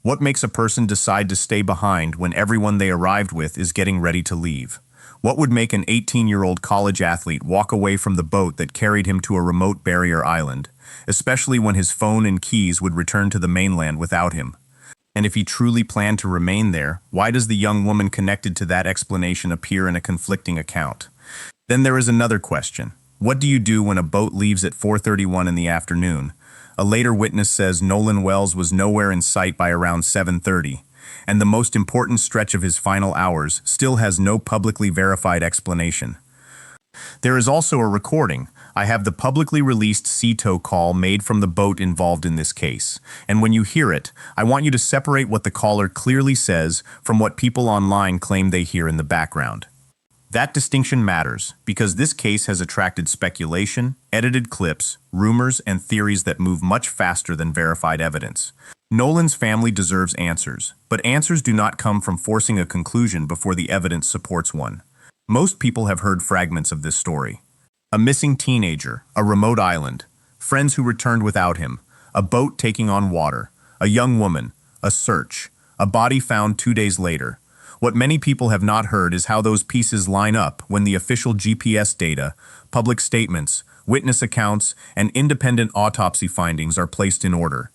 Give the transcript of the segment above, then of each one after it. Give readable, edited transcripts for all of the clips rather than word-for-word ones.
What makes a person decide to stay behind when everyone they arrived with is getting ready to leave? What would make an 18-year-old college athlete walk away from the boat that carried him to a remote barrier island, especially when his phone and keys would return to the mainland without him? And if he truly planned to remain there, why does the young woman connected to that explanation appear in a conflicting account? Then there is another question. What do you do when a boat leaves at 4:31 in the afternoon? A later witness says Nolan Wells was nowhere in sight by around 7:30, and the most important stretch of his final hours still has no publicly verified explanation. There is also a recording. I have the publicly released CTO call made from the boat involved in this case, and when you hear it, I want you to separate what the caller clearly says from what people online claim they hear in the background. That distinction matters because this case has attracted speculation, edited clips, rumors, and theories that move much faster than verified evidence. Nolan's family deserves answers, but answers do not come from forcing a conclusion before the evidence supports one. Most people have heard fragments of this story. A missing teenager, a remote island, friends who returned without him, a boat taking on water, a young woman, a search, a body found 2 days later. What many people have not heard is how those pieces line up when the official GPS data, public statements, witness accounts, and independent autopsy findings are placed in order.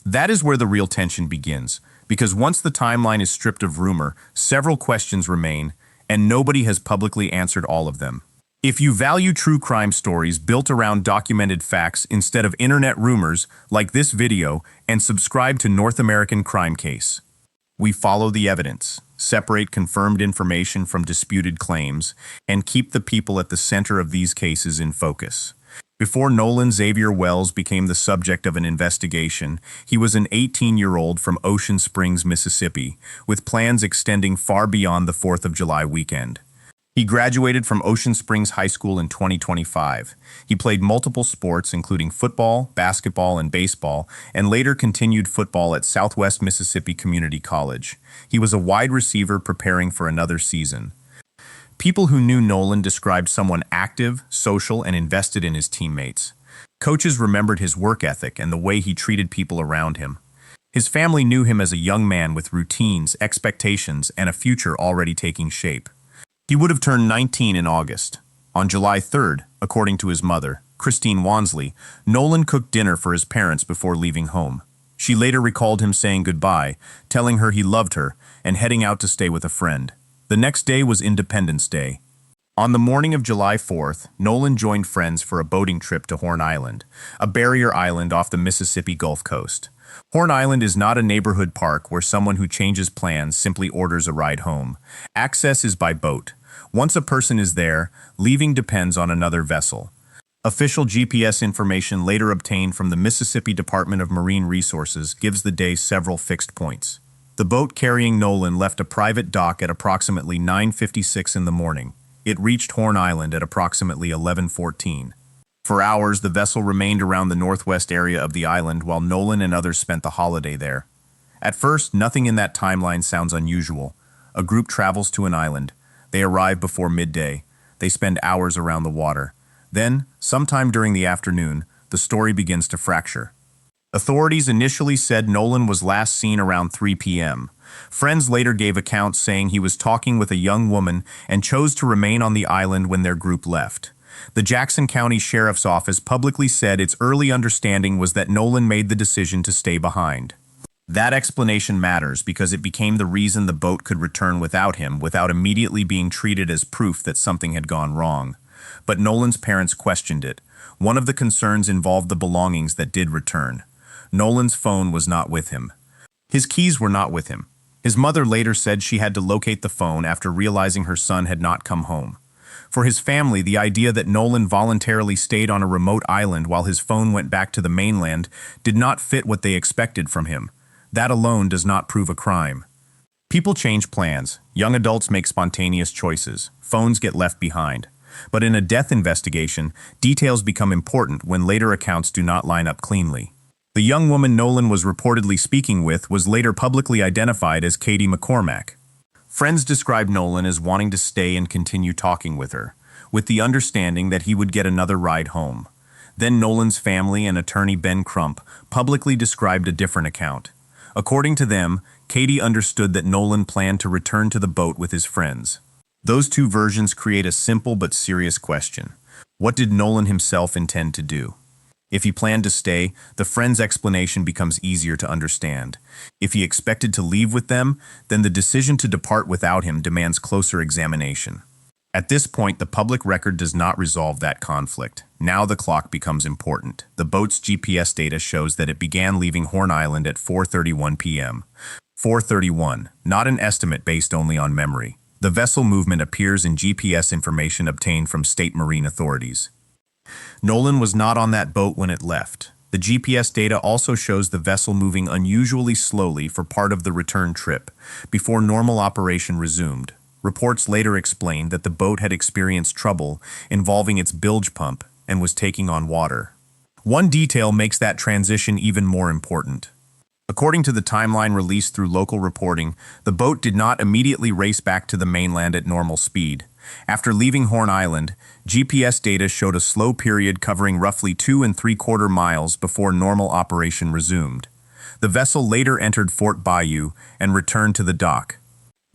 That is where the real tension begins, because once the timeline is stripped of rumor, several questions remain, and nobody has publicly answered all of them. If you value true crime stories built around documented facts instead of internet rumors, like this video, and subscribe to North American Crime Case. We follow the evidence, separate confirmed information from disputed claims, and keep the people at the center of these cases in focus. Before Nolan Xavier Wells became the subject of an investigation, he was an 18-year-old from Ocean Springs, Mississippi, with plans extending far beyond the 4th of July weekend. He graduated from Ocean Springs High School in 2025. He played multiple sports, including football, basketball, and baseball, and later continued football at Southwest Mississippi Community College. He was a wide receiver preparing for another season. People who knew Nolan described someone active, social, and invested in his teammates. Coaches remembered his work ethic and the way he treated people around him. His family knew him as a young man with routines, expectations, and a future already taking shape. He would have turned 19 in August. On July 3rd, according to his mother, Christine Wansley, Nolan cooked dinner for his parents before leaving home. She later recalled him saying goodbye, telling her he loved her, and heading out to stay with a friend. The next day was Independence Day. On the morning of July 4th, Nolan joined friends for a boating trip to Horn Island, a barrier island off the Mississippi Gulf Coast. Horn Island is not a neighborhood park where someone who changes plans simply orders a ride home. Access is by boat. Once a person is there, leaving depends on another vessel. Official GPS information later obtained from the Mississippi Department of Marine Resources gives the day several fixed points. The boat carrying Nolan left a private dock at approximately 9:56 in the morning. It reached Horn Island at approximately 11:14. For hours, the vessel remained around the northwest area of the island while Nolan and others spent the holiday there. At first, nothing in that timeline sounds unusual. A group travels to an island. They arrive before midday. They spend hours around the water. Then, sometime during the afternoon, the story begins to fracture. Authorities initially said Nolan was last seen around 3 p.m. Friends later gave accounts saying he was talking with a young woman and chose to remain on the island when their group left. The Jackson County Sheriff's Office publicly said its early understanding was that Nolan made the decision to stay behind. That explanation matters because it became the reason the boat could return without him without immediately being treated as proof that something had gone wrong. But Nolan's parents questioned it. One of the concerns involved the belongings that did return. Nolan's phone was not with him. His keys were not with him. His mother later said she had to locate the phone after realizing her son had not come home. For his family, the idea that Nolan voluntarily stayed on a remote island while his phone went back to the mainland did not fit what they expected from him. That alone does not prove a crime. People change plans. Young adults make spontaneous choices. Phones get left behind. But in a death investigation, details become important when later accounts do not line up cleanly. The young woman Nolan was reportedly speaking with was later publicly identified as Katie McCormack. Friends described Nolan as wanting to stay and continue talking with her, with the understanding that he would get another ride home. Then Nolan's family and attorney Ben Crump publicly described a different account. According to them, Katie understood that Nolan planned to return to the boat with his friends. Those two versions create a simple but serious question. What did Nolan himself intend to do? If he planned to stay, the friend's explanation becomes easier to understand. If he expected to leave with them, then the decision to depart without him demands closer examination. At this point, the public record does not resolve that conflict. Now the clock becomes important. The boat's GPS data shows that it began leaving Horn Island at 4:31 p.m. 4:31, not an estimate based only on memory. The vessel movement appears in GPS information obtained from state marine authorities. Nolan was not on that boat when it left. The GPS data also shows the vessel moving unusually slowly for part of the return trip, before normal operation resumed. Reports later explained that the boat had experienced trouble involving its bilge pump and was taking on water. One detail makes that transition even more important. According to the timeline released through local reporting, the boat did not immediately race back to the mainland at normal speed. After leaving Horn Island, GPS data showed a slow period covering roughly 2 3/4 miles before normal operation resumed. The vessel later entered Fort Bayou and returned to the dock.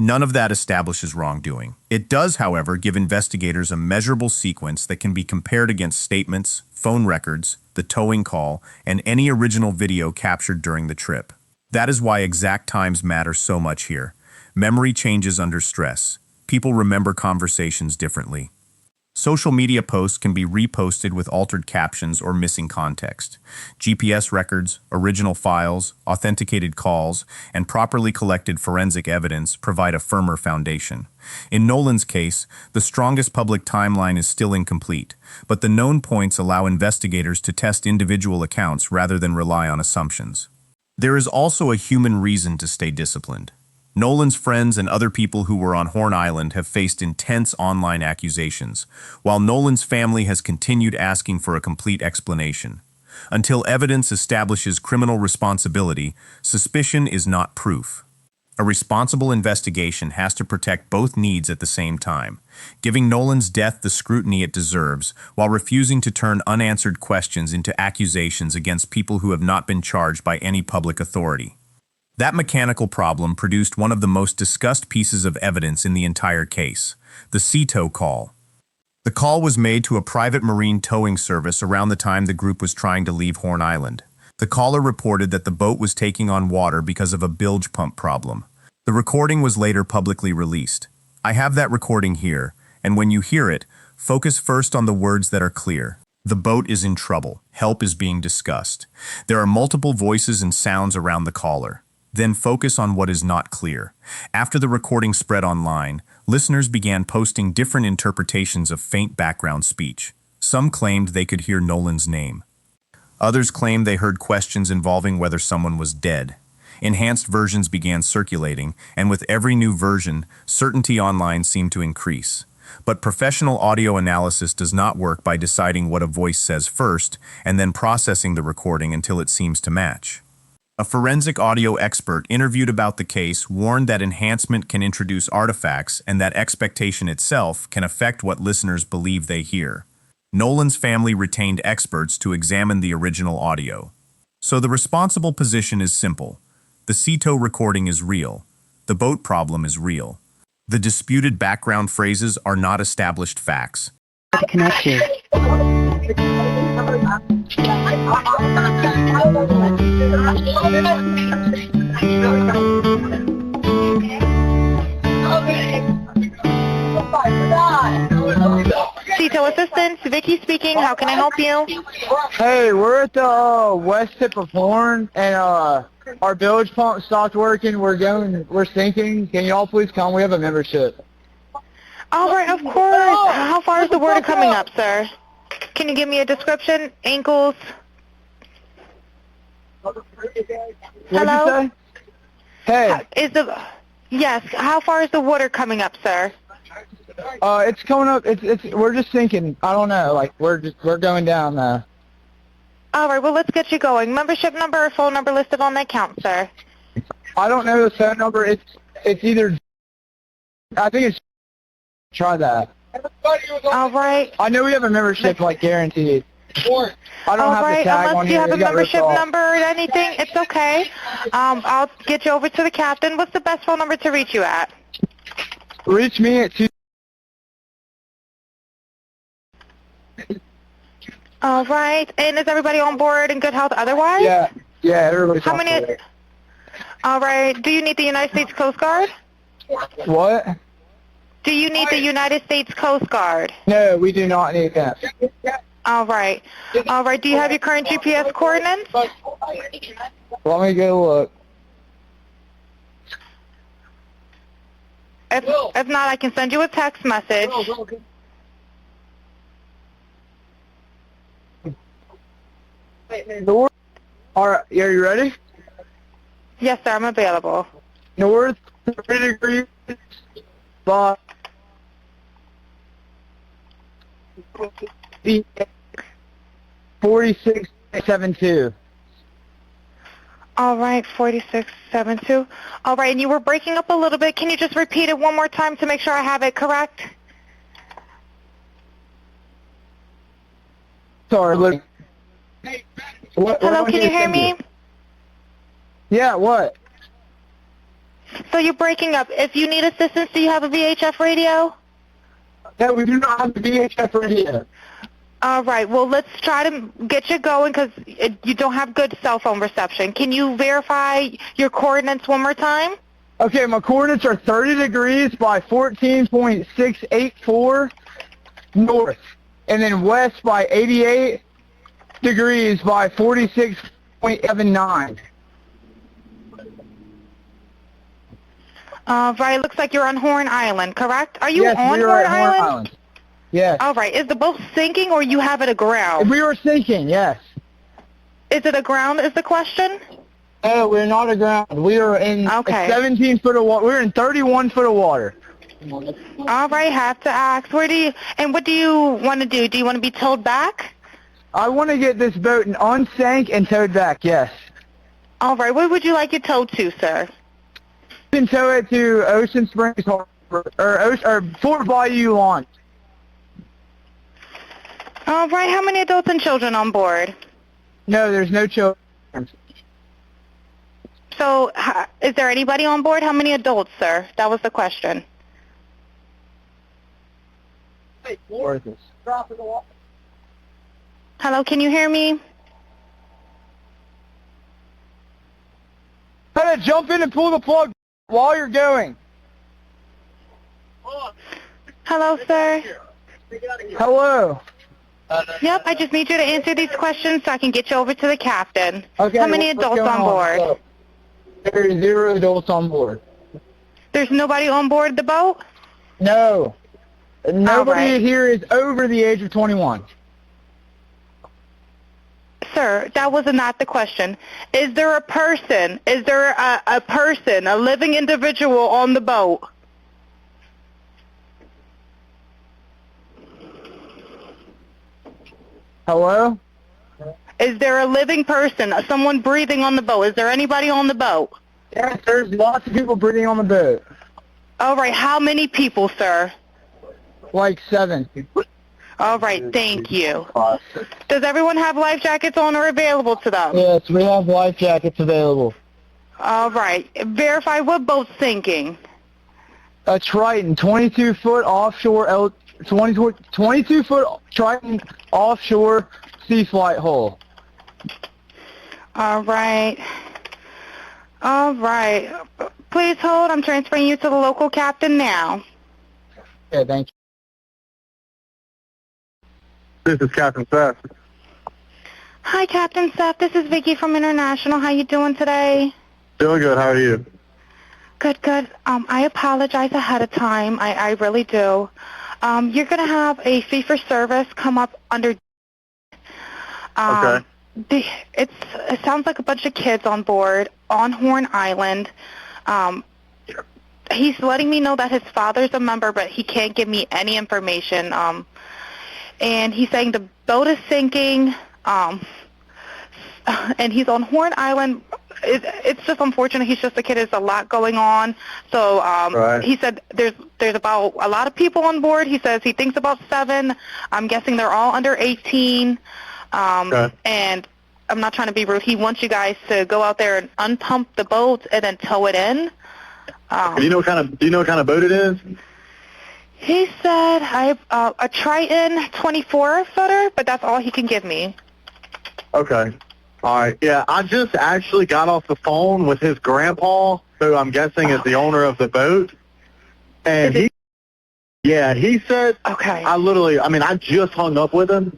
None of that establishes wrongdoing. It does, however, give investigators a measurable sequence that can be compared against statements, phone records, the towing call, and any original video captured during the trip. That is why exact times matter so much here. Memory changes under stress. People remember conversations differently. Social media posts can be reposted with altered captions or missing context. GPS records, original files, authenticated calls, and properly collected forensic evidence provide a firmer foundation. In Nolan's case, the strongest public timeline is still incomplete, but the known points allow investigators to test individual accounts rather than rely on assumptions. There is also a human reason to stay disciplined. Nolan's friends and other people who were on Horn Island have faced intense online accusations, while Nolan's family has continued asking for a complete explanation. Until evidence establishes criminal responsibility, suspicion is not proof. A responsible investigation has to protect both needs at the same time, giving Nolan's death the scrutiny it deserves, while refusing to turn unanswered questions into accusations against people who have not been charged by any public authority. That mechanical problem produced one of the most discussed pieces of evidence in the entire case, the sea tow call. The call was made to a private marine towing service around the time the group was trying to leave Horn Island. The caller reported that the boat was taking on water because of a bilge pump problem. The recording was later publicly released. I have that recording here, and when you hear it, focus first on the words that are clear. The boat is in trouble. Help is being discussed. There are multiple voices and sounds around the caller. Then focus on what is not clear. After the recording spread online, listeners began posting different interpretations of faint background speech. Some claimed they could hear Nolan's name. Others claimed they heard questions involving whether someone was dead. Enhanced versions began circulating, and with every new version, certainty online seemed to increase. But professional audio analysis does not work by deciding what a voice says first and then processing the recording until it seems to match. A forensic audio expert interviewed about the case warned that enhancement can introduce artifacts and that expectation itself can affect what listeners believe they hear. Nolan's family retained experts to examine the original audio. So the responsible position is simple. The sea tow recording is real. The boat problem is real. The disputed background phrases are not established facts. Connect you. Cito Assistance, Vicky speaking. How can I help you? Hey, we're at the west tip of Horn, and our bilge pump stopped working. We're sinking. Can y'all please come? We have a membership. All right, of course. How far is the water coming up, sir? Can you give me a description? Ankles? What'd Hello? you say? Hey. Yes, how far is the water coming up, sir? It's coming up. We're just sinking. I don't know. Like we're going down now. All right, well, let's get you going. Membership number or phone number listed on the account, sir. I don't know the phone number. It's either. I think it's. Try that. All right. I know we have a membership, like guaranteed. I don't All have the right, tag on unless you here. have a It got ripped membership off. number or anything, it's okay. I'll get you over to the captain. What's the best phone number to reach you at? Reach me at 2. All right, and is everybody on board in good health otherwise? Yeah, everybody's How on many? board. All right, do you need the United States Coast Guard? What? Do you need the United States Coast Guard? No, we do not need that. All right. All right, do you have your current GPS coordinates? Let me go look. If not, I can send you a text message. North. Alright, are you ready? Yes, sir, I'm available. North 30 degrees by 4672. All right, 4672. All right, and you were breaking up a little bit. Can you just repeat it one more time to make sure I have it correct? Sorry, look. Hello, can you hear me? Yeah, what? So you're breaking up. If you need assistance, do you have a VHF radio? No, we do not have the VHF radio. All right, well, let's try to get you going because you don't have good cell phone reception. Can you verify your coordinates one more time? Okay, my coordinates are 30 degrees by 14.684 north, and then west by 88 degrees by 46.79. Right, looks like you're on Horn Island, correct? Are you Yes, on we are Horn at Horn Island? Island. Yes. All right, is the boat sinking or you have it aground? We were sinking, yes. Is it aground is the question? No, we're not aground. We are in Okay. 17 foot of water. We're in 31 foot of water. All right, have to ask. What do you want to do? Do you want to be towed back? I want to get this boat unsank and towed back, yes. All right, where would you like it towed to, sir? You can tow it to Ocean Springs Harbor, or Fort Bayou Launch. All right, how many adults and children on board? No, there's no children. So, is there anybody on board? How many adults, sir? That was the question. Hello, can you hear me? Try to jump in and pull the plug while you're going. Hello, sir. Hello. Yep, I just need you to answer these questions so I can get you over to the captain. Okay, How many what's adults going on board? So, there are 0 adults on board. There's nobody on board the boat? No. Nobody right. here is over the age of 21. Sir, that was not the question. Is there a person? Is there a person, a living individual on the boat? Hello? Is there a living person, someone breathing on the boat? Is there anybody on the boat? Yes, there's lots of people breathing on the boat. All right, how many people, sir? Like 7. All right, thank you. Does everyone have life jackets on or available to them? Yes, we have life jackets available. All right, verify what boat's sinking. A Triton, 22 foot offshore, 22 foot Triton offshore sea flight hull. All right. All right. Please hold. I'm transferring you to the local captain now. Okay, thank you. This is Captain Seth. Hi, Captain Seth. This is Vicky from International. How you doing today? Doing good. How are you? Good, good. I apologize ahead of time. I really do. You're going to have a fee for service come up under... Okay. It sounds like a bunch of kids on board on Horn Island. He's letting me know that his father's a member, but he can't give me any information. And he's saying the boat is sinking, and he's on Horn Island. It's just unfortunate. He's just a kid. There's a lot going on. So Right. he said there's about a lot of people on board. He says he thinks about 7. I'm guessing they're all under 18. Okay. And I'm not trying to be rude. He wants you guys to go out there and unpump the boat and then tow it in. Do you know what kind of boat it is? He said a Triton 24-footer, but that's all he can give me. Okay. All right. Yeah, I just actually got off the phone with his grandpa, who I'm guessing is the owner of the boat. And he said, Okay. I just hung up with him.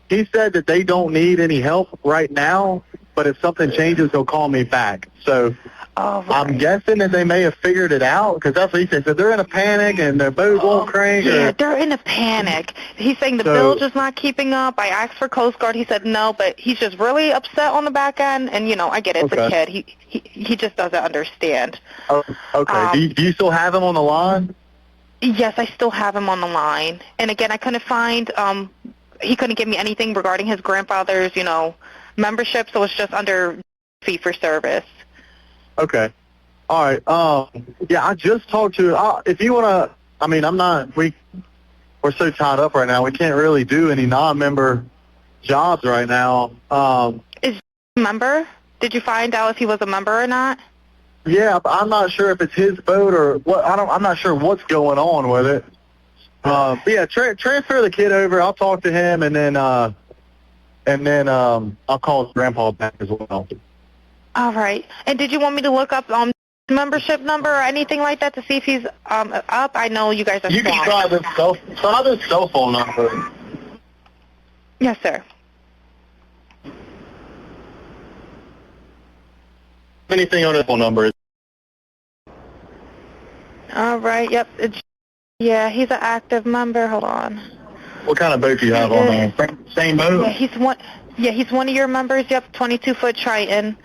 He said that they don't need any help right now, but if something changes, he'll call me back. So I'm guessing that they may have figured it out, because that's what he said. So they're in a panic and their boat won't crank. Yeah, they're in a panic. He's saying the bilge is not keeping up. I asked for Coast Guard. He said no, but he's just really upset on the back end. And, I get it. It's a kid. He just doesn't understand. Oh, okay. Do you still have him on the line? Yes, I still have him on the line. And, again, I couldn't find he couldn't give me anything regarding his grandfather's, membership, so it's just under fee for service. Okay. All right. I just talked to, if you want to, we're so tied up right now. We can't really do any non-member jobs right now. Is he a member? Did you find out if he was a member or not? Yeah, but I'm not sure if it's his boat or what. I'm not sure what's going on with it. Transfer the kid over. I'll talk to him, and then I'll call his grandpa back as well. All right. And did you want me to look up membership number or anything like that to see if he's up? I know you guys are You can try this cell phone number. Yes, sir. Anything on his phone number? All right. Yep. He's an active member. Hold on. What kind of boat do you have on there? Same boat? Yeah, he's one of your members. Yep, 22-foot Triton.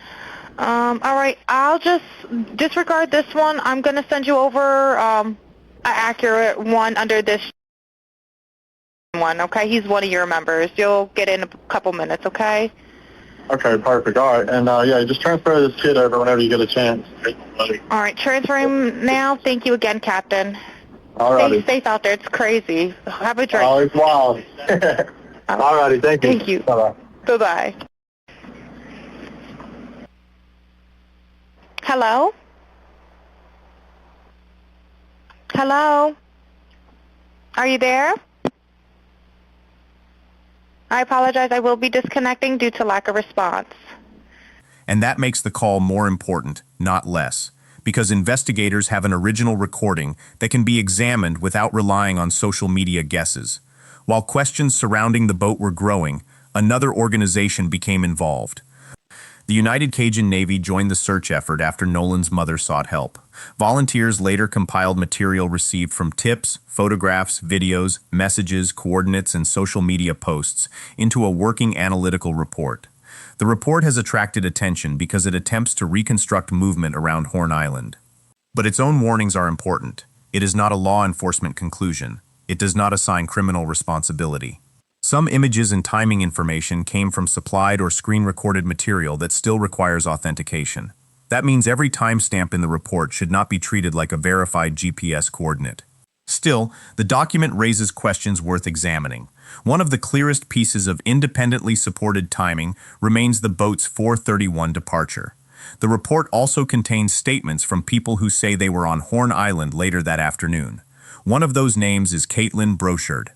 All right, I'll just disregard this one. I'm going to send you over an accurate one under this one, okay? He's one of your members. You'll get in a couple minutes, okay? Okay, perfect. All right, and just transfer this kid over whenever you get a chance. All right, transferring now. Thank you again, Captain. All righty. Stay safe out there. It's crazy. Have a drink. Oh, it's wild. All righty, thank you. Thank you. Bye-bye. Bye-bye. Hello? Hello? Are you there? I apologize. I will be disconnecting due to lack of response. And that makes the call more important, not less, because investigators have an original recording that can be examined without relying on social media guesses. While questions surrounding the boat were growing, another organization became involved. The United Cajun Navy joined the search effort after Nolan's mother sought help. Volunteers later compiled material received from tips, photographs, videos, messages, coordinates, and social media posts into a working analytical report. The report has attracted attention because it attempts to reconstruct movement around Horn Island. But its own warnings are important. It is not a law enforcement conclusion. It does not assign criminal responsibility. Some images and timing information came from supplied or screen-recorded material that still requires authentication. That means every timestamp in the report should not be treated like a verified GPS coordinate. Still, the document raises questions worth examining. One of the clearest pieces of independently supported timing remains the boat's 4:31 departure. The report also contains statements from people who say they were on Horn Island later that afternoon. One of those names is Caitlin Brochard.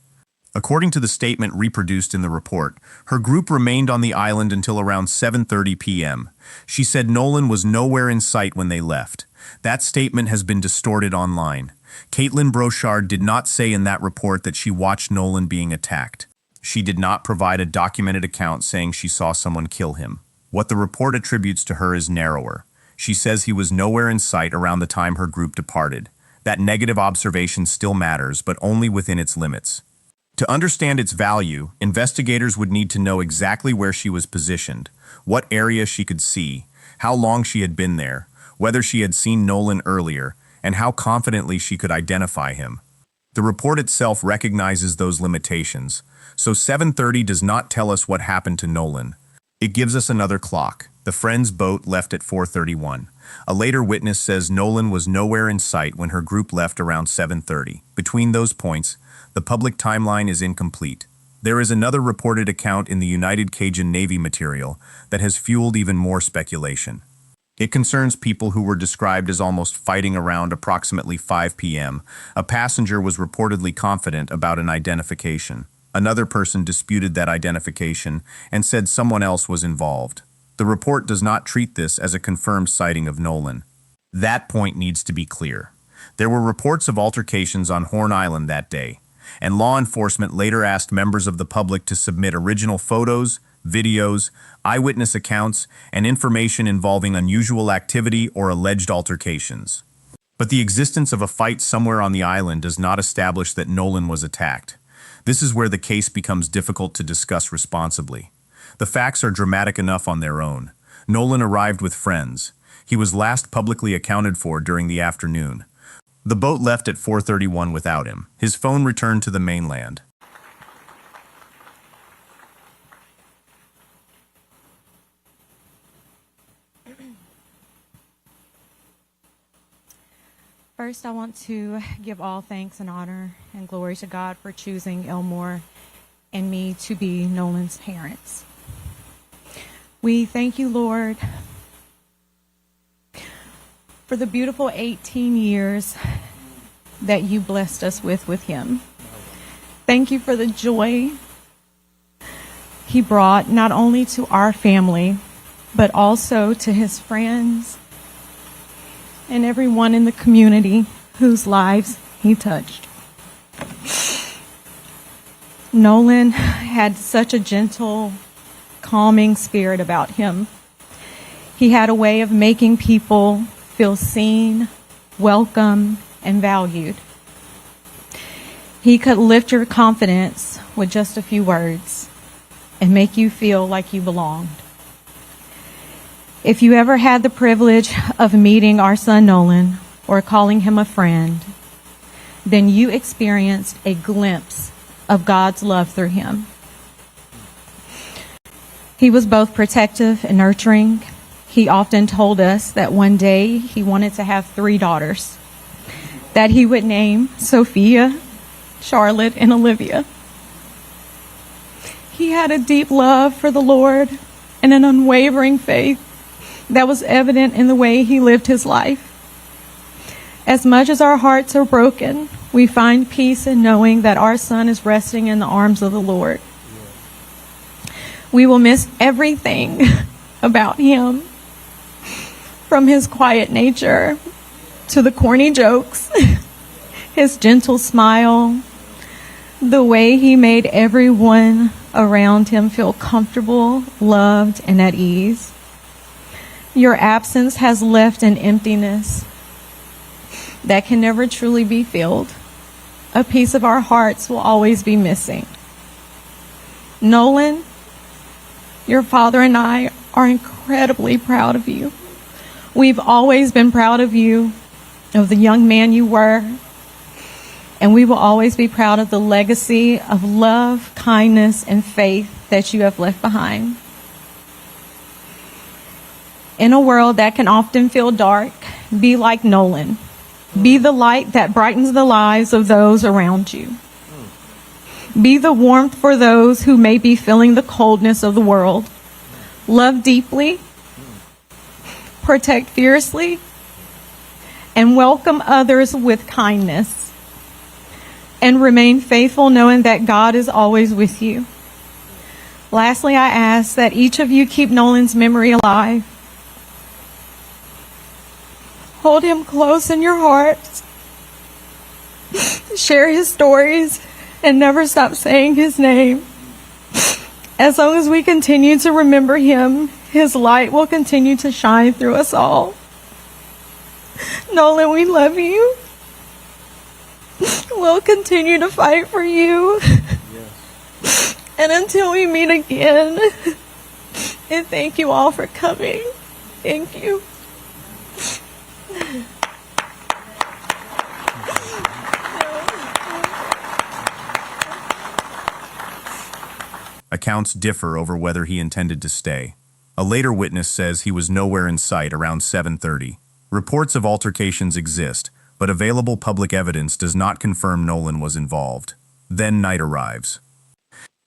According to the statement reproduced in the report, her group remained on the island until around 7:30 p.m. She said Nolan was nowhere in sight when they left. That statement has been distorted online. Caitlin Brochard did not say in that report that she watched Nolan being attacked. She did not provide a documented account saying she saw someone kill him. What the report attributes to her is narrower. She says he was nowhere in sight around the time her group departed. That negative observation still matters, but only within its limits. To understand its value, investigators would need to know exactly where she was positioned, what area she could see, how long she had been there, whether she had seen Nolan earlier, and how confidently she could identify him. The report itself recognizes those limitations, so 7:30 does not tell us what happened to Nolan. It gives us another clock. The friend's boat left at 4:31. A later witness says Nolan was nowhere in sight when her group left around 7:30. Between those points, the public timeline is incomplete. There is another reported account in the United Cajun Navy material that has fueled even more speculation. It concerns people who were described as almost fighting around approximately 5 p.m. A passenger was reportedly confident about an identification. Another person disputed that identification and said someone else was involved. The report does not treat this as a confirmed sighting of Nolan. That point needs to be clear. There were reports of altercations on Horn Island that day, and law enforcement later asked members of the public to submit original photos, videos, eyewitness accounts, and information involving unusual activity or alleged altercations. But the existence of a fight somewhere on the island does not establish that Nolan was attacked. This is where the case becomes difficult to discuss responsibly. The facts are dramatic enough on their own. Nolan arrived with friends. He was last publicly accounted for during the afternoon. The boat left at 4:31 without him. His phone returned to the mainland. First, I want to give all thanks and honor and glory to God for choosing Elmore and me to be Nolan's parents. We thank you, Lord, for the beautiful 18 years that you blessed us with him. Thank you for the joy he brought not only to our family, but also to his friends and everyone in the community whose lives he touched. Nolan had such a gentle, calming spirit about him. He had a way of making people feel seen, welcome, and valued. He could lift your confidence with just a few words and make you feel like you belonged. If you ever had the privilege of meeting our son Nolan or calling him a friend, then you experienced a glimpse of God's love through him. He was both protective and nurturing. He often told us that one day he wanted to have 3 daughters that he would name Sophia, Charlotte, and Olivia. He had a deep love for the Lord and an unwavering faith that was evident in the way he lived his life. As much as our hearts are broken, we find peace in knowing that our son is resting in the arms of the Lord. We will miss everything about him, from his quiet nature to the corny jokes, his gentle smile, the way he made everyone around him feel comfortable, loved, and at ease. Your absence has left an emptiness that can never truly be filled. A piece of our hearts will always be missing. Nolan, your father and I are incredibly proud of you. We've always been proud of you, of the young man you were, and we will always be proud of the legacy of love, kindness, and faith that you have left behind. In a world that can often feel dark, be like Nolan. Be the light that brightens the lives of those around you. Be the warmth for those who may be feeling the coldness of the world. Love deeply, protect fiercely, and welcome others with kindness. And remain faithful knowing that God is always with you. Lastly, I ask that each of you keep Nolan's memory alive. Hold him close in your hearts. Share his stories and never stop saying his name. As long as we continue to remember him, his light will continue to shine through us all. Nolan, we love you. We'll continue to fight for you. Yes. And until we meet again, and thank you all for coming. Thank you. Accounts differ over whether he intended to stay. A later witness says he was nowhere in sight around 7:30. Reports of altercations exist, but available public evidence does not confirm Nolan was involved. Then night arrives.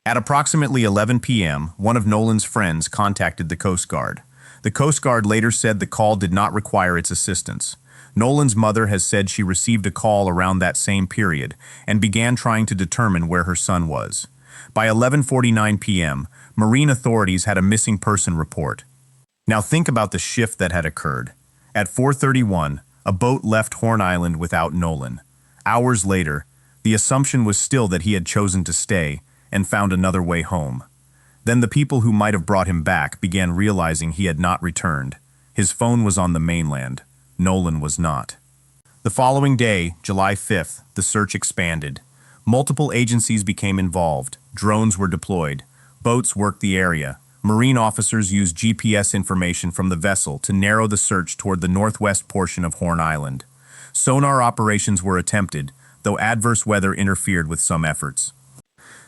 At approximately 11 p.m., one of Nolan's friends contacted the Coast Guard. The Coast Guard later said the call did not require its assistance. Nolan's mother has said she received a call around that same period and began trying to determine where her son was. By 11:49 p.m., Marine authorities had a missing person report. Now think about the shift that had occurred. At 4:31, a boat left Horn Island without Nolan. Hours later, the assumption was still that he had chosen to stay and found another way home. Then the people who might have brought him back began realizing he had not returned. His phone was on the mainland. Nolan was not. The following day, July 5th, the search expanded. Multiple agencies became involved. Drones were deployed. Boats worked the area. Marine officers used GPS information from the vessel to narrow the search toward the northwest portion of Horn Island. Sonar operations were attempted, though adverse weather interfered with some efforts.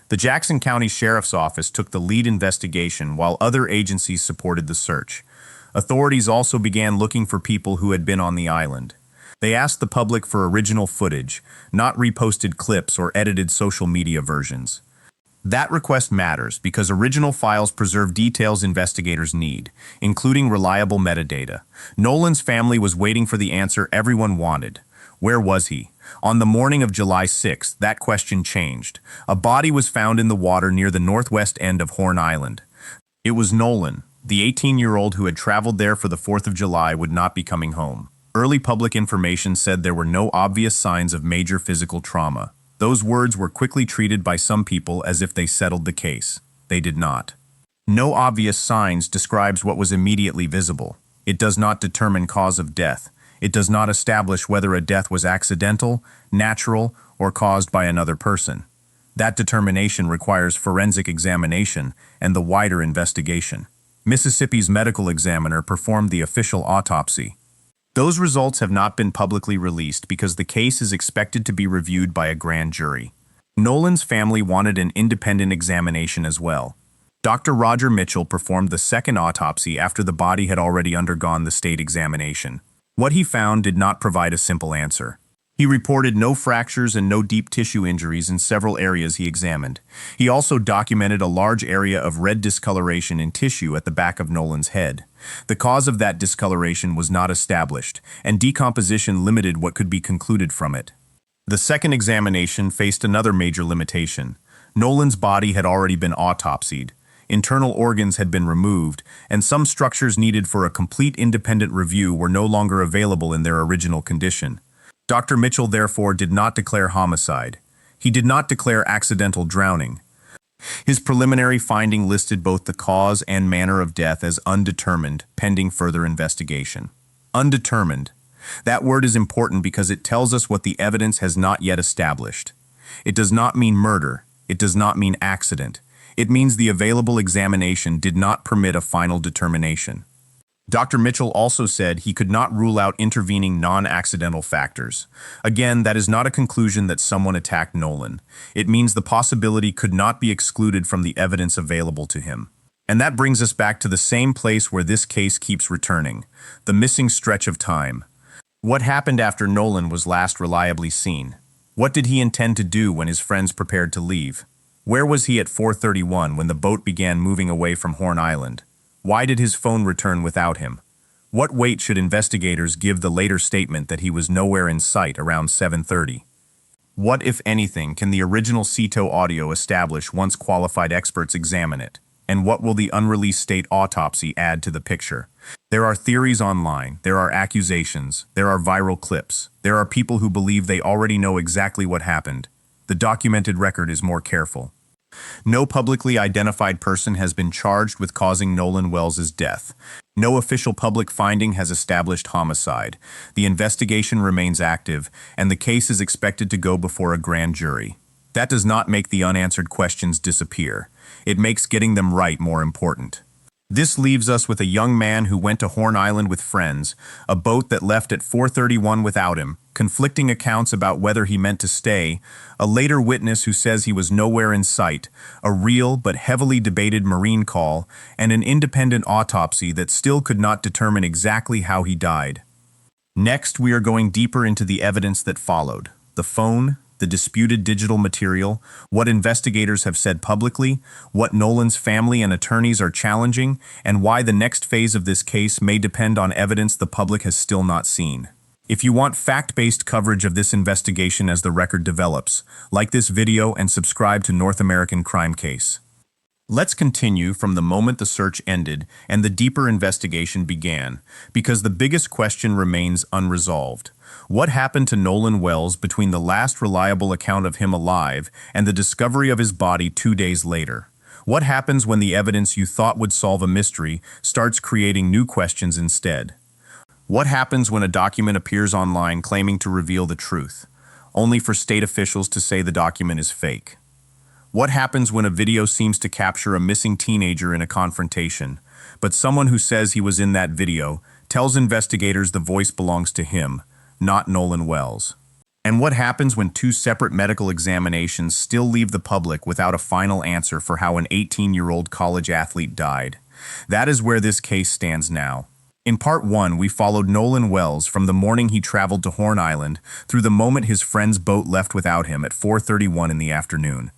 The Jackson County Sheriff's Office took the lead investigation while other agencies supported the search. Authorities also began looking for people who had been on the island. They asked the public for original footage, not reposted clips or edited social media versions. That request matters because original files preserve details investigators need, including reliable metadata. Nolan's family was waiting for the answer everyone wanted. Where was he? On the morning of July 6th, that question changed. A body was found in the water near the northwest end of Horn Island. It was Nolan. The 18-year-old who had traveled there for the 4th of July would not be coming home. Early public information said there were no obvious signs of major physical trauma. Those words were quickly treated by some people as if they settled the case. They did not. No obvious signs describes what was immediately visible. It does not determine cause of death. It does not establish whether a death was accidental, natural, or caused by another person. That determination requires forensic examination and the wider investigation. Mississippi's medical examiner performed the official autopsy. Those results have not been publicly released because the case is expected to be reviewed by a grand jury. Nolan's family wanted an independent examination as well. Dr. Roger Mitchell performed the second autopsy after the body had already undergone the state examination. What he found did not provide a simple answer. He reported no fractures and no deep tissue injuries in several areas he examined. He also documented a large area of red discoloration in tissue at the back of Nolan's head. The cause of that discoloration was not established, and decomposition limited what could be concluded from it. The second examination faced another major limitation. Nolan's body had already been autopsied. Internal organs had been removed, and some structures needed for a complete independent review were no longer available in their original condition. Dr. Mitchell therefore did not declare homicide. He did not declare accidental drowning. His preliminary finding listed both the cause and manner of death as undetermined, pending further investigation. Undetermined. That word is important because it tells us what the evidence has not yet established. It does not mean murder. It does not mean accident. It means the available examination did not permit a final determination. Dr. Mitchell also said he could not rule out intervening non-accidental factors. Again, that is not a conclusion that someone attacked Nolan. It means the possibility could not be excluded from the evidence available to him. And that brings us back to the same place where this case keeps returning, the missing stretch of time. What happened after Nolan was last reliably seen? What did he intend to do when his friends prepared to leave? Where was he at 4:31 when the boat began moving away from Horn Island? Why did his phone return without him? What weight should investigators give the later statement that he was nowhere in sight around 7:30? What, if anything, can the original CETO audio establish once qualified experts examine it? And what will the unreleased state autopsy add to the picture? There are theories online, there are accusations, there are viral clips, there are people who believe they already know exactly what happened. The documented record is more careful. No publicly identified person has been charged with causing Nolan Wells's death. No official public finding has established homicide. The investigation remains active, and the case is expected to go before a grand jury. That does not make the unanswered questions disappear. It makes getting them right more important. This leaves us with a young man who went to Horn Island with friends, a boat that left at 4:31 without him, conflicting accounts about whether he meant to stay, a later witness who says he was nowhere in sight, a real but heavily debated marine call, and an independent autopsy that still could not determine exactly how he died. Next, we are going deeper into the evidence that followed: the phone, the disputed digital material, what investigators have said publicly, what Nolan's family and attorneys are challenging, and why the next phase of this case may depend on evidence the public has still not seen. If you want fact-based coverage of this investigation as the record develops, like this video and subscribe to North American Crime Case. Let's continue from the moment the search ended and the deeper investigation began, because the biggest question remains unresolved. What happened to Nolan Wells between the last reliable account of him alive and the discovery of his body 2 days later? What happens when the evidence you thought would solve a mystery starts creating new questions instead? What happens when a document appears online claiming to reveal the truth, only for state officials to say the document is fake? What happens when a video seems to capture a missing teenager in a confrontation, but someone who says he was in that video tells investigators the voice belongs to him, not Nolan Wells? And what happens when 2 separate medical examinations still leave the public without a final answer for how an 18-year-old college athlete died? That is where this case stands now. In Part 1, we followed Nolan Wells from the morning he traveled to Horn Island through the moment his friend's boat left without him at 4:31 in the afternoon.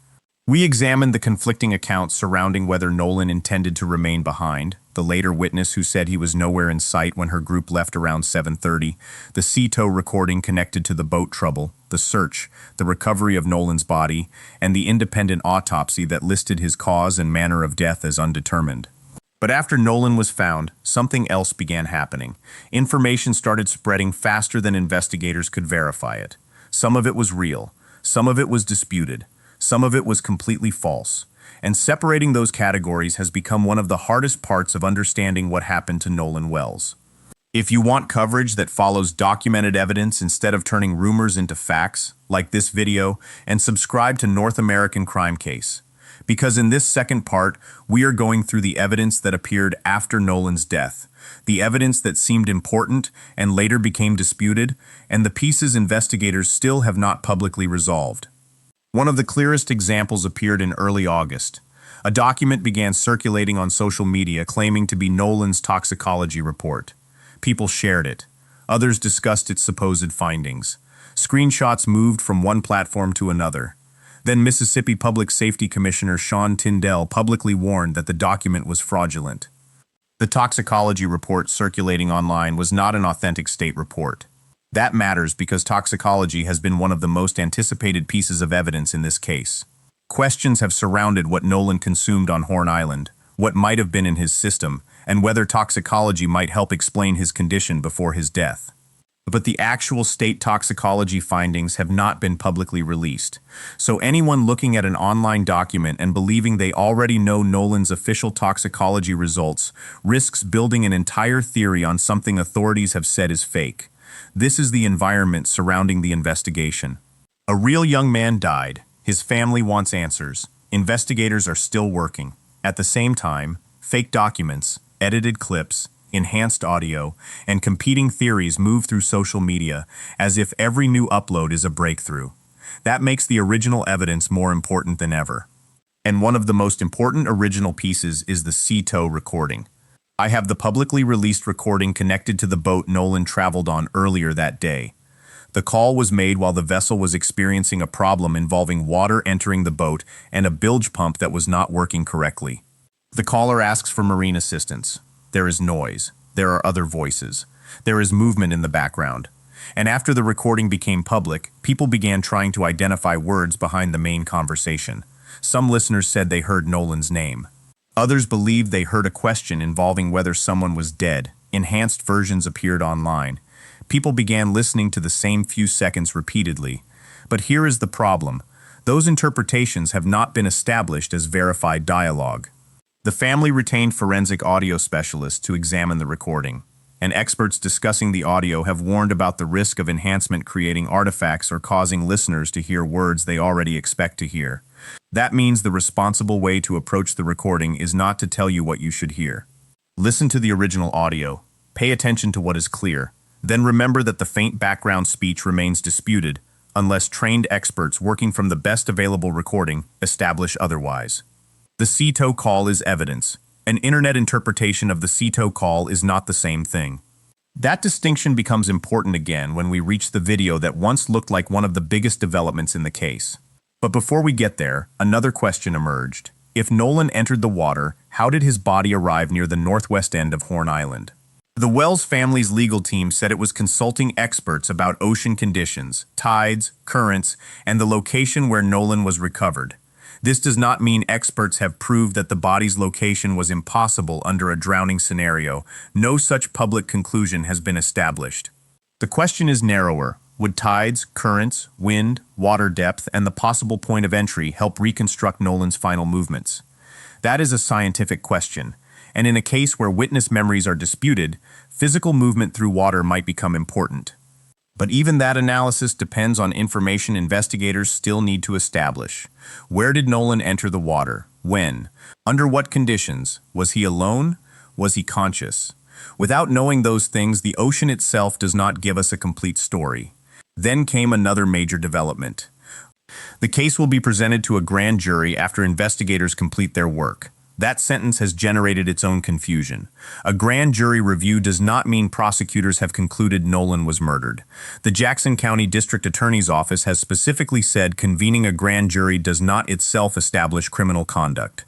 We examined the conflicting accounts surrounding whether Nolan intended to remain behind, the later witness who said he was nowhere in sight when her group left around 7:30, the CTO recording connected to the boat trouble, the search, the recovery of Nolan's body, and the independent autopsy that listed his cause and manner of death as undetermined. But after Nolan was found, something else began happening. Information started spreading faster than investigators could verify it. Some of it was real, some of it was disputed, some of it was completely false. And separating those categories has become one of the hardest parts of understanding what happened to Nolan Wells. If you want coverage that follows documented evidence instead of turning rumors into facts, like this video, and subscribe to North American Crime Case. Because in this second part, we are going through the evidence that appeared after Nolan's death, the evidence that seemed important and later became disputed, and the pieces investigators still have not publicly resolved. One of the clearest examples appeared in early August. A document began circulating on social media claiming to be Nolan's toxicology report. People shared it. Others discussed its supposed findings. Screenshots moved from one platform to another. Then Mississippi Public Safety Commissioner Sean Tindell publicly warned that the document was fraudulent. The toxicology report circulating online was not an authentic state report. That matters because toxicology has been one of the most anticipated pieces of evidence in this case. Questions have surrounded what Nolan consumed on Horn Island, what might have been in his system, and whether toxicology might help explain his condition before his death. But the actual state toxicology findings have not been publicly released. So anyone looking at an online document and believing they already know Nolan's official toxicology results risks building an entire theory on something authorities have said is fake. This is the environment surrounding the investigation. A real young man died. His family wants answers. Investigators are still working. At the same time, fake documents, edited clips, enhanced audio, and competing theories move through social media as if every new upload is a breakthrough. That makes the original evidence more important than ever. And one of the most important original pieces is the CTO recording. I have the publicly released recording connected to the boat Nolan traveled on earlier that day. The call was made while the vessel was experiencing a problem involving water entering the boat and a bilge pump that was not working correctly. The caller asks for marine assistance. There is noise. There are other voices. There is movement in the background. And after the recording became public, people began trying to identify words behind the main conversation. Some listeners said they heard Nolan's name. Others believed they heard a question involving whether someone was dead. Enhanced versions appeared online. People began listening to the same few seconds repeatedly. But here is the problem. Those interpretations have not been established as verified dialogue. The family retained forensic audio specialists to examine the recording, and experts discussing the audio have warned about the risk of enhancement creating artifacts or causing listeners to hear words they already expect to hear. That means the responsible way to approach the recording is not to tell you what you should hear. Listen to the original audio, pay attention to what is clear, then remember that the faint background speech remains disputed unless trained experts working from the best available recording establish otherwise. The CTO call is evidence. An internet interpretation of the CTO call is not the same thing. That distinction becomes important again when we reach the video that once looked like one of the biggest developments in the case. But before we get there, another question emerged. If Nolan entered the water, how did his body arrive near the northwest end of Horn Island? The Wells family's legal team said it was consulting experts about ocean conditions, tides, currents, and the location where Nolan was recovered. This does not mean experts have proved that the body's location was impossible under a drowning scenario. No such public conclusion has been established. The question is narrower. Would tides, currents, wind, water depth, and the possible point of entry help reconstruct Nolan's final movements? That is a scientific question, and in a case where witness memories are disputed, physical movement through water might become important. But even that analysis depends on information investigators still need to establish. Where did Nolan enter the water? When? Under what conditions? Was he alone? Was he conscious? Without knowing those things, the ocean itself does not give us a complete story. Then came another major development. The case will be presented to a grand jury after investigators complete their work. That sentence has generated its own confusion. A grand jury review does not mean prosecutors have concluded Nolan was murdered. The Jackson County District Attorney's Office has specifically said convening a grand jury does not itself establish criminal conduct.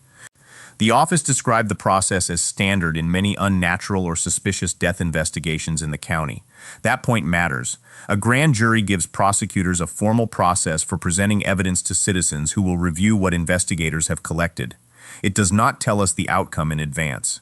The office described the process as standard in many unnatural or suspicious death investigations in the county. That point matters. A grand jury gives prosecutors a formal process for presenting evidence to citizens who will review what investigators have collected. It does not tell us the outcome in advance.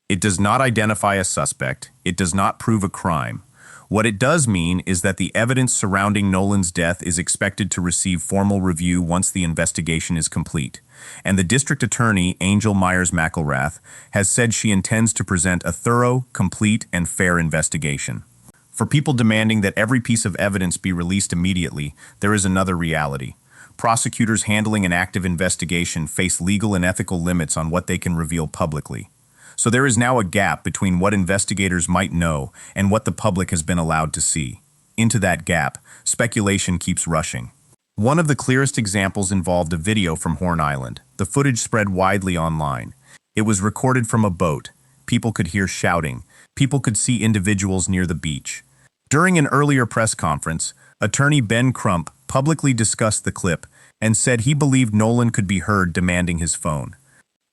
It does not identify a suspect. It does not prove a crime. What it does mean is that the evidence surrounding Nolan's death is expected to receive formal review once the investigation is complete. And the district attorney, Angel Myers-McElrath, has said she intends to present a thorough, complete, and fair investigation. For people demanding that every piece of evidence be released immediately, there is another reality. Prosecutors handling an active investigation face legal and ethical limits on what they can reveal publicly. So there is now a gap between what investigators might know and what the public has been allowed to see. Into that gap, speculation keeps rushing. One of the clearest examples involved a video from Horn Island. The footage spread widely online. It was recorded from a boat. People could hear shouting. People could see individuals near the beach. During an earlier press conference, attorney Ben Crump publicly discussed the clip and said he believed Nolan could be heard demanding his phone.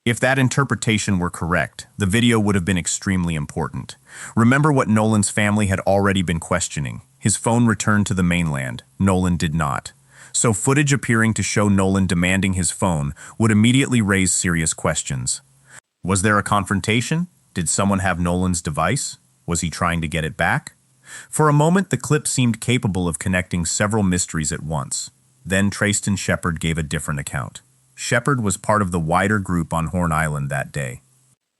If that interpretation were correct, the video would have been extremely important. Remember what Nolan's family had already been questioning. His phone returned to the mainland. Nolan did not. So footage appearing to show Nolan demanding his phone would immediately raise serious questions. Was there a confrontation? Did someone have Nolan's device? Was he trying to get it back? For a moment, the clip seemed capable of connecting several mysteries at once. Then Trayston Shepard gave a different account. Shepard was part of the wider group on Horn Island that day.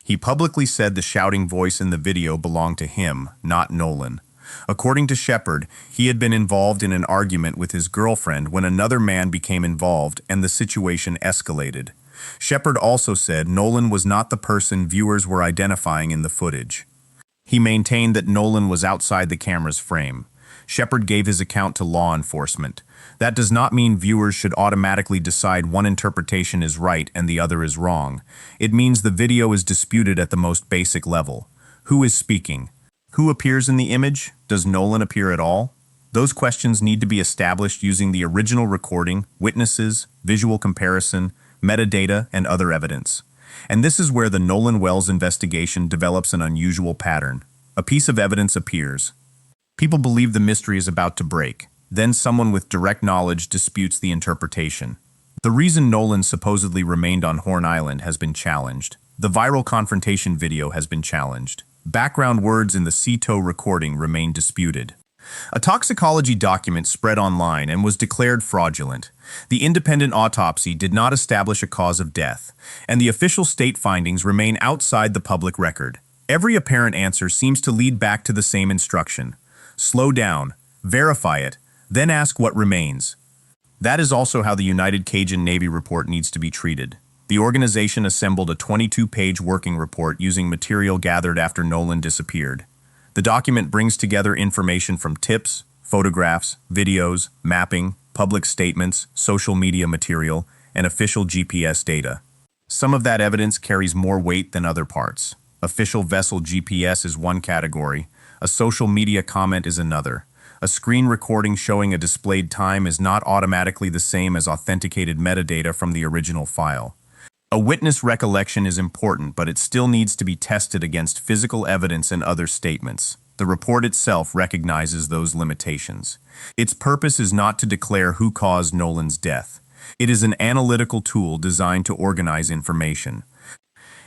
He publicly said the shouting voice in the video belonged to him, not Nolan. According to Shepard, he had been involved in an argument with his girlfriend when another man became involved and the situation escalated. Shepard also said Nolan was not the person viewers were identifying in the footage. He maintained that Nolan was outside the camera's frame. Shepard gave his account to law enforcement. That does not mean viewers should automatically decide one interpretation is right and the other is wrong. It means the video is disputed at the most basic level. Who is speaking? Who appears in the image? Does Nolan appear at all? Those questions need to be established using the original recording, witnesses, visual comparison, metadata, and other evidence. And this is where the Nolan Wells investigation develops an unusual pattern. A piece of evidence appears. People believe the mystery is about to break. Then someone with direct knowledge disputes the interpretation. The reason Nolan supposedly remained on Horn Island has been challenged. The viral confrontation video has been challenged. Background words in the CTO recording remain disputed. A toxicology document spread online and was declared fraudulent. The independent autopsy did not establish a cause of death, and the official state findings remain outside the public record. Every apparent answer seems to lead back to the same instruction. Slow down, verify it, then ask what remains. That is also how the United Cajun Navy report needs to be treated. The organization assembled a 22-page working report using material gathered after Nolan disappeared. The document brings together information from tips, photographs, videos, mapping, public statements, social media material, and official GPS data. Some of that evidence carries more weight than other parts. Official vessel GPS is one category. A social media comment is another. A screen recording showing a displayed time is not automatically the same as authenticated metadata from the original file. A witness recollection is important, but it still needs to be tested against physical evidence and other statements. The report itself recognizes those limitations. Its purpose is not to declare who caused Nolan's death. It is an analytical tool designed to organize information.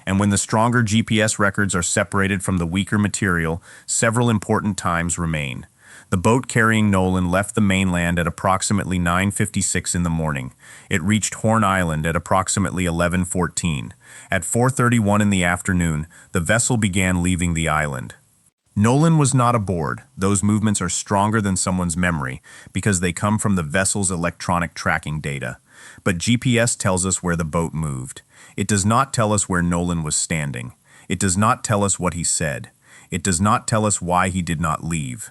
And when the stronger GPS records are separated from the weaker material, several important times remain. The boat carrying Nolan left the mainland at approximately 9:56 in the morning. It reached Horn Island at approximately 11:14. At 4:31 in the afternoon, the vessel began leaving the island. Nolan was not aboard. Those movements are stronger than someone's memory because they come from the vessel's electronic tracking data. But GPS tells us where the boat moved. It does not tell us where Nolan was standing. It does not tell us what he said. It does not tell us why he did not leave.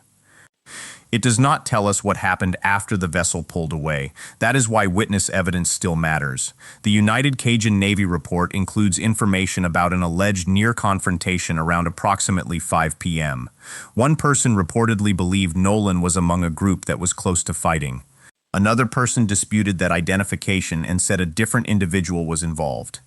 It does not tell us what happened after the vessel pulled away. That is why witness evidence still matters. The United Cajun Navy report includes information about an alleged near confrontation around approximately 5 p.m. One person reportedly believed Nolan was among a group that was close to fighting. Another person disputed that identification and said a different individual was involved.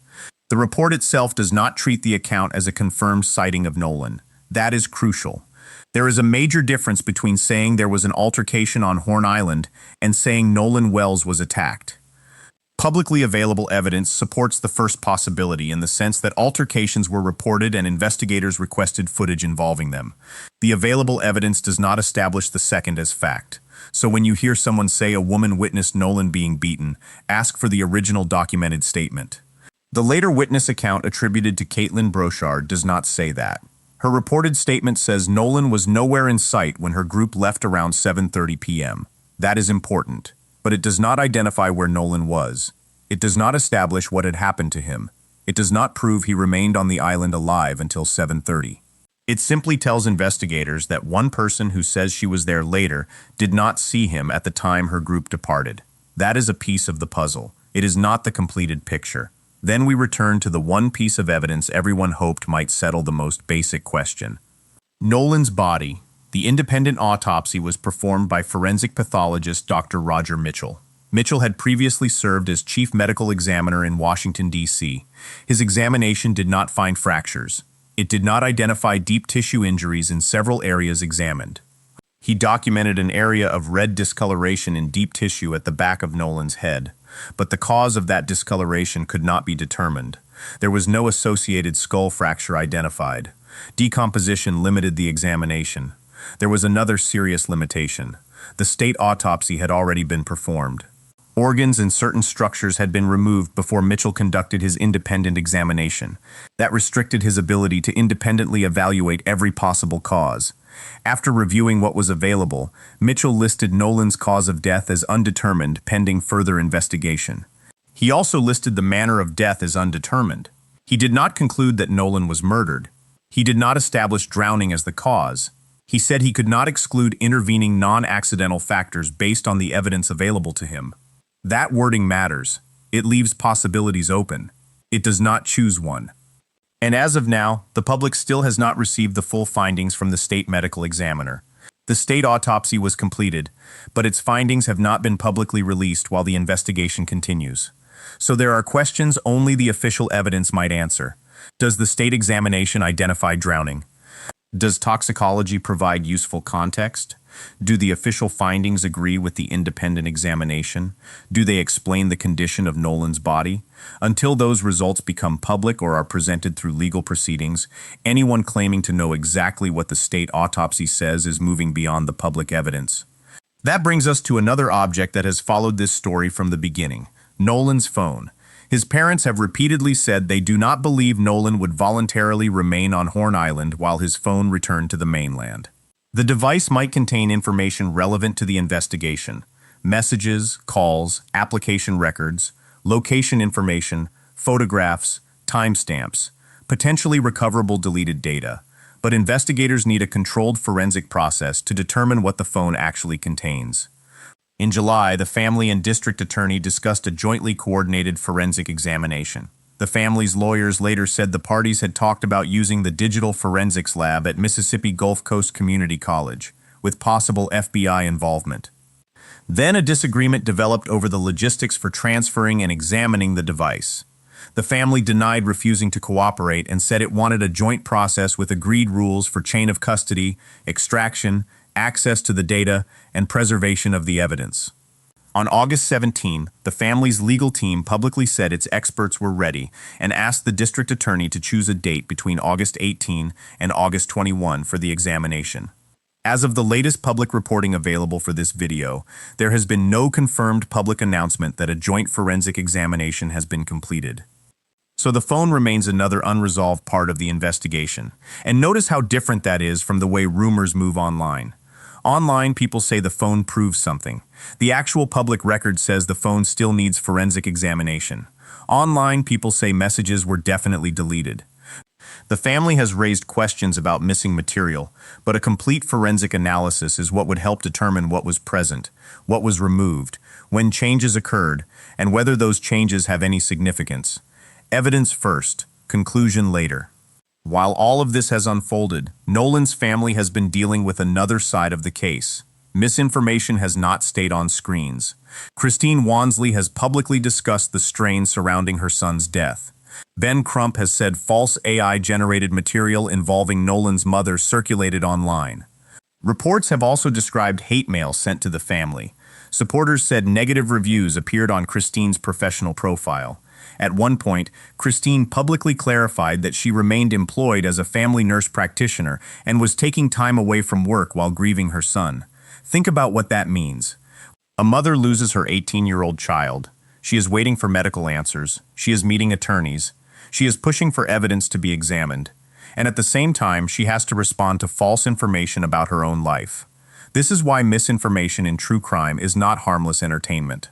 The report itself does not treat the account as a confirmed sighting of Nolan. That is crucial. There is a major difference between saying there was an altercation on Horn Island and saying Nolan Wells was attacked. Publicly available evidence supports the first possibility in the sense that altercations were reported and investigators requested footage involving them. The available evidence does not establish the second as fact. So when you hear someone say a woman witnessed Nolan being beaten, ask for the original documented statement. The later witness account attributed to Caitlin Brochard does not say that. Her reported statement says Nolan was nowhere in sight when her group left around 7:30 p.m. That is important, but it does not identify where Nolan was. It does not establish what had happened to him. It does not prove he remained on the island alive until 7:30. It simply tells investigators that one person who says she was there later did not see him at the time her group departed. That is a piece of the puzzle. It is not the completed picture. Then we return to the one piece of evidence everyone hoped might settle the most basic question. Nolan's body. The independent autopsy was performed by forensic pathologist Dr. Roger Mitchell. Mitchell had previously served as chief medical examiner in Washington, D.C. His examination did not find fractures. It did not identify deep tissue injuries in several areas examined. He documented an area of red discoloration in deep tissue at the back of Nolan's head, but the cause of that discoloration could not be determined. There was no associated skull fracture identified. Decomposition limited the examination. There was another serious limitation. The state autopsy had already been performed. Organs and certain structures had been removed before Mitchell conducted his independent examination. That restricted his ability to independently evaluate every possible cause. After reviewing what was available, Mitchell listed Nolan's cause of death as undetermined pending further investigation. He also listed the manner of death as undetermined. He did not conclude that Nolan was murdered. He did not establish drowning as the cause. He said he could not exclude intervening non-accidental factors based on the evidence available to him. That wording matters. It leaves possibilities open. It does not choose one. And as of now, the public still has not received the full findings from the state medical examiner. The state autopsy was completed, but its findings have not been publicly released while the investigation continues. So there are questions only the official evidence might answer. Does the state examination identify drowning? Does toxicology provide useful context? Do the official findings agree with the independent examination? Do they explain the condition of Nolan's body? Until those results become public or are presented through legal proceedings, anyone claiming to know exactly what the state autopsy says is moving beyond the public evidence. That brings us to another object that has followed this story from the beginning, Nolan's phone. His parents have repeatedly said they do not believe Nolan would voluntarily remain on Horn Island while his phone returned to the mainland. The device might contain information relevant to the investigation: messages, calls, application records, location information, photographs, timestamps, potentially recoverable deleted data. But investigators need a controlled forensic process to determine what the phone actually contains. In July, the family and district attorney discussed a jointly coordinated forensic examination. The The family's lawyers later said the parties had talked about using the digital forensics lab at Mississippi Gulf Coast Community College, with possible FBI involvement. Then a disagreement developed over the logistics for transferring and examining the device. The family denied refusing to cooperate and said it wanted a joint process with agreed rules for chain of custody, extraction, access to the data, and preservation of the evidence. On August 17, the family's legal team publicly said its experts were ready and asked the district attorney to choose a date between August 18 and August 21 for the examination. As of the latest public reporting available for this video, there has been no confirmed public announcement that a joint forensic examination has been completed. So the phone remains another unresolved part of the investigation. And notice how different that is from the way rumors move online. Online, people say the phone proves something. The actual public record says the phone still needs forensic examination. Online, people say messages were definitely deleted. The family has raised questions about missing material, but a complete forensic analysis is what would help determine what was present, what was removed, when changes occurred, and whether those changes have any significance. Evidence first, conclusion later. While all of this has unfolded, Nolan's family has been dealing with another side of the case. Misinformation has not stayed on screens. Christine Wansley has publicly discussed the strain surrounding her son's death. Ben Crump has said false AI-generated material involving Nolan's mother circulated online. Reports have also described hate mail sent to the family. Supporters said negative reviews appeared on Christine's professional profile. At one point, Christine publicly clarified that she remained employed as a family nurse practitioner and was taking time away from work while grieving her son. Think about what that means. A mother loses her 18-year-old child. She is waiting for medical answers. She is meeting attorneys. She is pushing for evidence to be examined. And at the same time, she has to respond to false information about her own life. This is why misinformation in true crime is not harmless entertainment.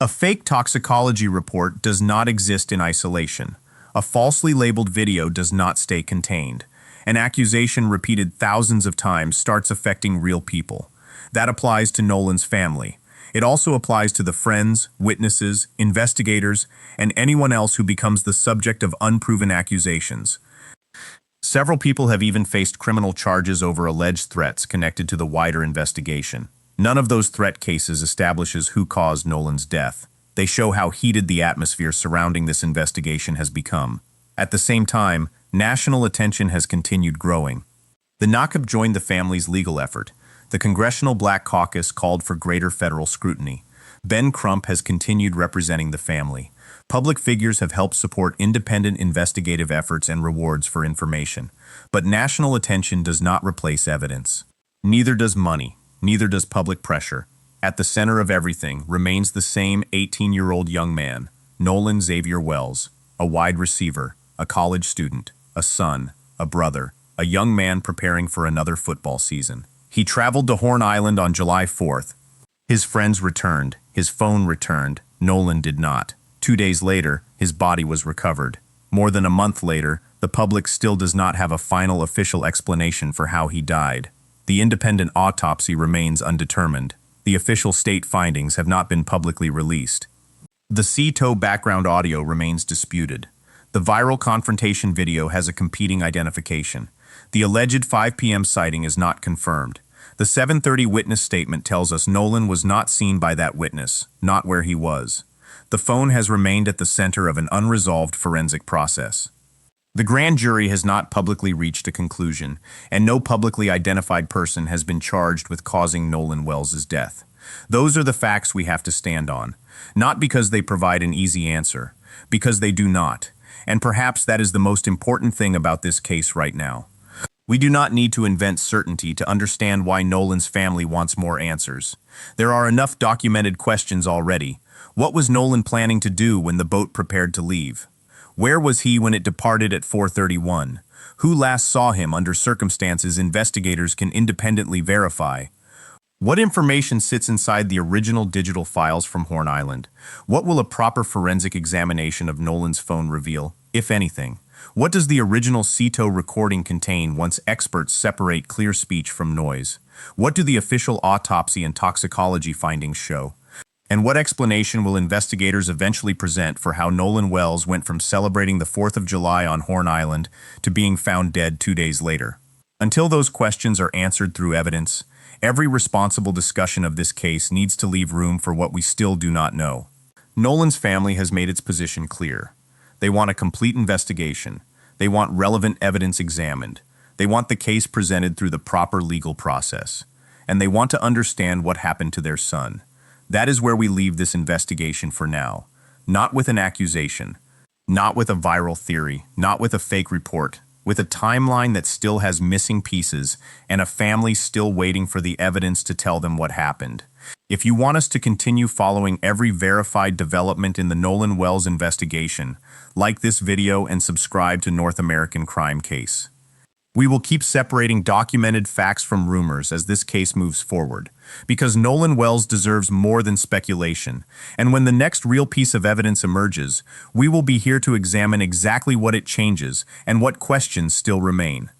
A fake toxicology report does not exist in isolation. A falsely labeled video does not stay contained. An accusation repeated thousands of times starts affecting real people. That applies to Nolan's family. It also applies to the friends, witnesses, investigators, and anyone else who becomes the subject of unproven accusations. Several people have even faced criminal charges over alleged threats connected to the wider investigation. None of those threat cases establishes who caused Nolan's death. They show how heated the atmosphere surrounding this investigation has become. At the same time, national attention has continued growing. The NACAB joined the family's legal effort. The Congressional Black Caucus called for greater federal scrutiny. Ben Crump has continued representing the family. Public figures have helped support independent investigative efforts and rewards for information. But national attention does not replace evidence. Neither does money. Neither does public pressure. At the center of everything remains the same 18-year-old young man, Nolan Xavier Wells, a wide receiver, a college student, a son, a brother, a young man preparing for another football season. He traveled to Horn Island on July 4th. His friends returned. His phone returned. Nolan did not. 2 days later, his body was recovered. More than a month later, the public still does not have a final official explanation for how he died. The independent autopsy remains undetermined. The official state findings have not been publicly released. The CTO background audio remains disputed. The viral confrontation video has a competing identification. The alleged 5 p.m. sighting is not confirmed. The 7:30 witness statement tells us Nolan was not seen by that witness, not where he was. The phone has remained at the center of an unresolved forensic process. The grand jury has not publicly reached a conclusion, and no publicly identified person has been charged with causing Nolan Wells' death. Those are the facts we have to stand on, not because they provide an easy answer, because they do not. And perhaps that is the most important thing about this case right now. We do not need to invent certainty to understand why Nolan's family wants more answers. There are enough documented questions already. What was Nolan planning to do when the boat prepared to leave? Where was he when it departed at 4:31? Who last saw him under circumstances investigators can independently verify? What information sits inside the original digital files from Horn Island? What will a proper forensic examination of Nolan's phone reveal, if anything? What does the original CTO recording contain once experts separate clear speech from noise? What do the official autopsy and toxicology findings show? And what explanation will investigators eventually present for how Nolan Wells went from celebrating the 4th of July on Horn Island to being found dead 2 days later? Until those questions are answered through evidence, every responsible discussion of this case needs to leave room for what we still do not know. Nolan's family has made its position clear. They want a complete investigation. They want relevant evidence examined. They want the case presented through the proper legal process. And they want to understand what happened to their son. That is where we leave this investigation for now. Not with an accusation, not with a viral theory, not with a fake report, with a timeline that still has missing pieces and a family still waiting for the evidence to tell them what happened. If you want us to continue following every verified development in the Nolan Wells investigation, like this video and subscribe to North American Crime Case. We will keep separating documented facts from rumors as this case moves forward, because Nolan Wells deserves more than speculation, and when the next real piece of evidence emerges, we will be here to examine exactly what it changes and what questions still remain.